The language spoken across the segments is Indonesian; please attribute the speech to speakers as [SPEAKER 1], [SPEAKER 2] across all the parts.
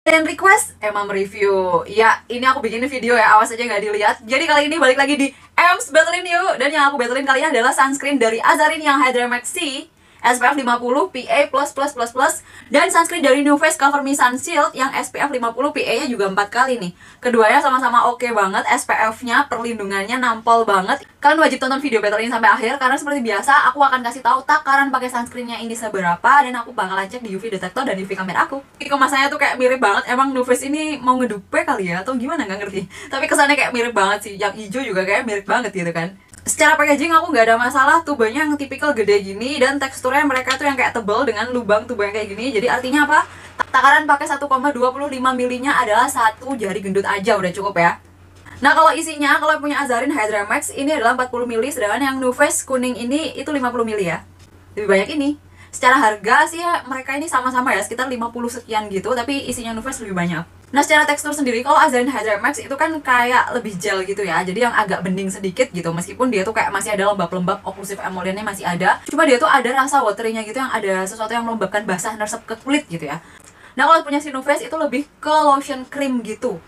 [SPEAKER 1] Dan request emang review. Ya, ini aku bikin video ya, awas aja nggak dilihat. Jadi kali ini balik lagi di Ems Battlein yuk. Dan yang aku battlein kali ini adalah sunscreen dari Azarin yang Hydra Max C SPF 50 PA++++, dan sunscreen dari NuFace Cover Me Sun Shield yang SPF 50 PA-nya juga 4 kali nih. Keduanya sama-sama oke banget, SPF-nya, perlindungannya nampol banget. Kalian wajib tonton video battle ini sampai akhir karena seperti biasa aku akan kasih tahu takaran pakai sunscreennya ini seberapa, dan aku bakalan cek di UV detector dan UV kamera aku. Kemasannya tuh kayak mirip banget, emang NuFace ini mau ngedupe kali ya atau gimana nggak ngerti. Tapi kesannya kayak mirip banget sih, yang hijau juga kayak mirip banget gitu kan. Secara packaging aku nggak ada masalah, tubanya yang tipikal gede gini dan teksturnya mereka tuh yang kayak tebel dengan lubang tuba yang kayak gini. Jadi artinya apa? Takaran pakai 1,25 milinya adalah satu jari gendut aja udah cukup ya. Nah kalau isinya, kalau punya Azarin Hydra Max ini adalah 40 mili, sedangkan yang NuFace kuning ini itu 50 mili ya. Lebih banyak ini. Secara harga sih ya, mereka ini sama-sama ya, sekitar 50 sekian gitu, tapi isinya NuFace lebih banyak. Nah secara tekstur sendiri, kalau Azarin Hydra Max itu kan kayak lebih gel gitu ya, jadi yang agak bening sedikit gitu, meskipun dia tuh kayak masih ada lembab-lembab, occlusive emollientnya masih ada, cuma dia tuh ada rasa watery-nya gitu, yang ada sesuatu yang melembabkan basah nersep ke kulit gitu ya. Nah kalau punya si NuFace itu lebih ke lotion cream gitu.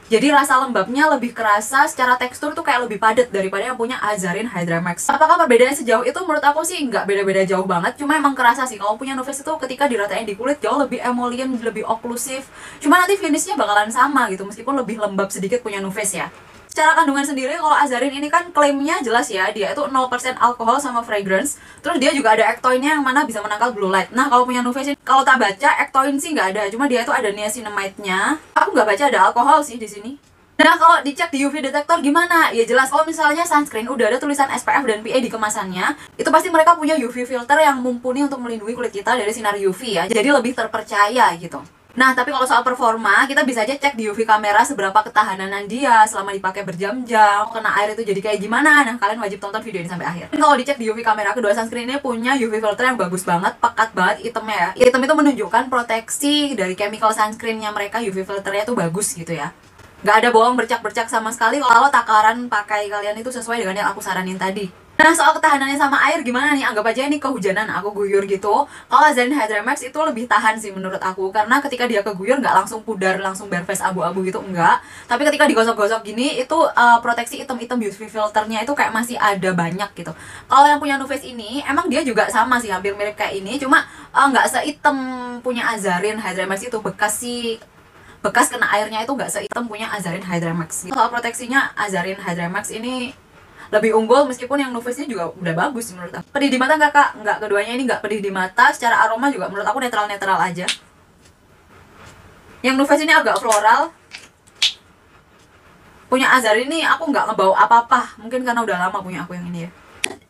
[SPEAKER 1] Jadi rasa lembabnya lebih kerasa, secara tekstur tuh kayak lebih padat daripada yang punya Azarin Hydra Max. Apakah perbedaannya sejauh itu? Menurut aku sih nggak beda-beda jauh banget, cuma emang kerasa sih kalau punya NuFace itu ketika diratain di kulit jauh lebih emollient, lebih occlusive. Cuma nanti finishnya bakalan sama gitu, meskipun lebih lembab sedikit punya NuFace ya. Secara kandungan sendiri, kalau Azarin ini kan klaimnya jelas ya, dia itu 0% alkohol sama fragrance. Terus dia juga ada ectoinnya yang mana bisa menangkal blue light. Nah kalau punya NuFace ini, kalau tak baca, ectoin sih nggak ada, cuma dia itu ada niacinamide-nya. Aku nggak baca ada alkohol sih di sini. Nah kalau dicek di UV detector gimana? Ya jelas, kalau misalnya sunscreen udah ada tulisan SPF dan PA di kemasannya, itu pasti mereka punya UV filter yang mumpuni untuk melindungi kulit kita dari sinar UV ya, jadi lebih terpercaya gitu. Nah, tapi kalau soal performa, kita bisa aja cek di UV kamera seberapa ketahanan dia selama dipakai berjam-jam, kena air itu jadi kayak gimana. Nah, kalian wajib tonton video ini sampai akhir. Kalau dicek di UV kamera, kedua sunscreen ini punya UV filter yang bagus banget, pekat banget itemnya ya. Item itu menunjukkan proteksi dari chemical sunscreennya mereka, UV filternya tuh bagus gitu ya. Nggak ada bolong bercak-bercak sama sekali kalau takaran pakai kalian itu sesuai dengan yang aku saranin tadi. Nah soal ketahanannya sama air gimana nih? Anggap aja ini kehujanan, aku guyur gitu. Kalau Azarin Hydra Max itu lebih tahan sih menurut aku, karena ketika dia keguyur nggak langsung pudar, langsung bare face abu-abu gitu, enggak. Tapi ketika digosok-gosok gini, itu proteksi item-item UV filternya itu kayak masih ada banyak gitu. Kalau yang punya NuFace ini, emang dia juga sama sih, hampir mirip kayak ini, cuma nggak seitem punya Azarin Hydra Max itu. Bekas kena airnya itu nggak seitem punya Azarin Hydra Max. Soal proteksinya, Azarin Hydra Max ini lebih unggul, meskipun yang NuFace-nya juga udah bagus menurut aku. Pedih di mata nggak kak? Nggak, keduanya ini nggak pedih di mata. Secara aroma juga menurut aku netral-netral aja. Yang NuFace ini agak floral. Punya Azarin ini aku nggak ngebawa apa-apa, mungkin karena udah lama punya aku yang ini ya.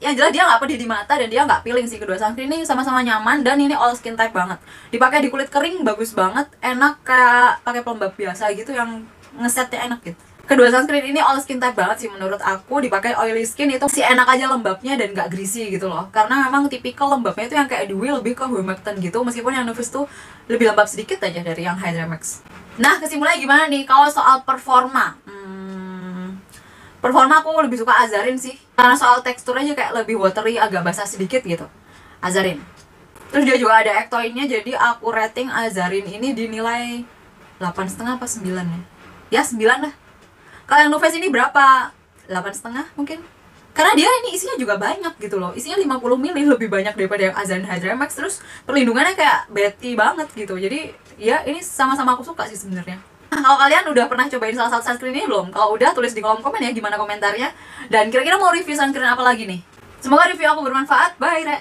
[SPEAKER 1] Yang jelas dia nggak pedih di mata dan dia nggak peeling sih. Kedua sunscreen ini sama-sama nyaman dan ini all skin type banget. Dipakai di kulit kering bagus banget, enak kayak pakai pelembab biasa gitu yang ngesetnya enak gitu. Kedua sunscreen ini all skin type banget sih menurut aku. Dipakai oily skin itu sih enak aja lembabnya dan nggak greasy gitu loh. Karena memang tipikal lembabnya itu yang kayak dewy lebih ke humectant gitu, meskipun yang NuFace tuh lebih lembab sedikit aja dari yang Hydra Max. Nah kesimpulannya gimana nih kalau soal performa? Performa aku lebih suka Azarin sih, karena soal tekstur aja kayak lebih watery, agak basah sedikit gitu Azarin. Terus dia juga ada ectoinnya, jadi aku rating Azarin ini dinilai 8,5 apa 9 ya? Ya 9 lah. Kalau yang NuFace ini berapa? 8,5 mungkin. Karena dia ini isinya juga banyak gitu loh. Isinya 50 mili, lebih banyak daripada yang Azarin Hydra Max. Terus perlindungannya kayak Betty banget gitu. Jadi ya ini sama-sama aku suka sih sebenarnya. Nah, kalau kalian udah pernah cobain salah satu sunscreen ini belum? Kalau udah, tulis di kolom komen ya gimana komentarnya. Dan kira-kira mau review sunscreen apa lagi nih? Semoga review aku bermanfaat. Bye, Re!